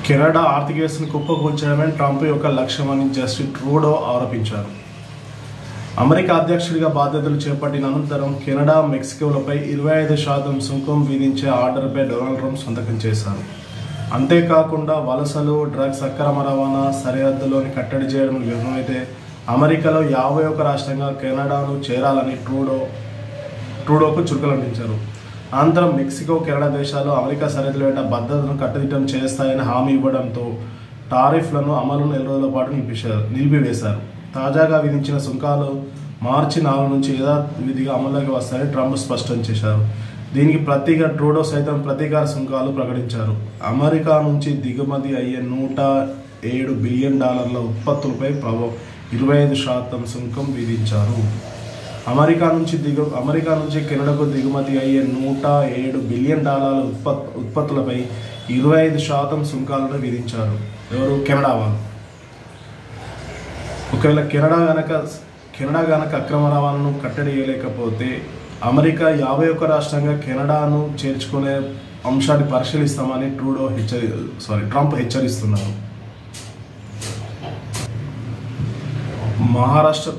Canada ఆర్థిక వ్యవస్థను కుప్పకూల్చడమే Trump యొక్క లక్ష్యమని జస్టిన్ ట్రూడో ఆరోపించారు. అమెరికా అధ్యక్షుడిగా బాధ్యతలు చేపట్టిన అనంతరం కెనడా, మెక్సికోలపై 25% సుంకం విధించే ఆర్డర్పై డొనాల్డ్ ట్రంప్ సంతకం చేశారు. అంతేకాకుండా వలసలు, డ్రగ్స్ అక్రమ రవాణా, సరిహద్దులోని కట్టడి చేయడం విఫలమైతే అమెరికాలో 51 రాష్ట్రంగా కెనడాను చేరాలని ట్రూడోకు చురుకులంటించారు. అనంతరం మెక్సికో, కెనడా దేశాలు అమెరికా సరిహద్దుల వెంట భద్రతను కట్టుదిట్టం చేస్తాయని హామీ ఇవ్వడంతో టారిఫ్లను అమలును 4 రోజుల పాటు నిలిపివేశారు. తాజాగా విధించిన సుంకాలు మార్చి 4 నుంచి యథావిధిగా అమల్లోకి వస్తాయని ట్రంప్ స్పష్టం చేశారు. దీనికి ప్రతిగా ట్రూడో సైతం ప్రతీకార సుంకాలు ప్రకటించారు. అమెరికా నుంచి దిగుమతి అయ్యే $107 బిలియన్ ఉత్పత్తులపై 25% సుంకం విధించారు. అమెరికా నుంచి కెనడాకు దిగుమతి అయ్యే $107 బిలియన్ ఉత్పత్తులపై 25% సుంకాలను విధించారు. ఎవరు? కెనడా వాళ్ళు. ఒకవేళ కెనడా గనక అక్రమ రవాణాను కట్టడి చేయలేకపోతే అమెరికా 51 రాష్ట్రంగా కెనడాను చేర్చుకునే అంశాన్ని పరిశీలిస్తామని ట్రంప్ హెచ్చరిస్తున్నారు. మహారాష్ట్ర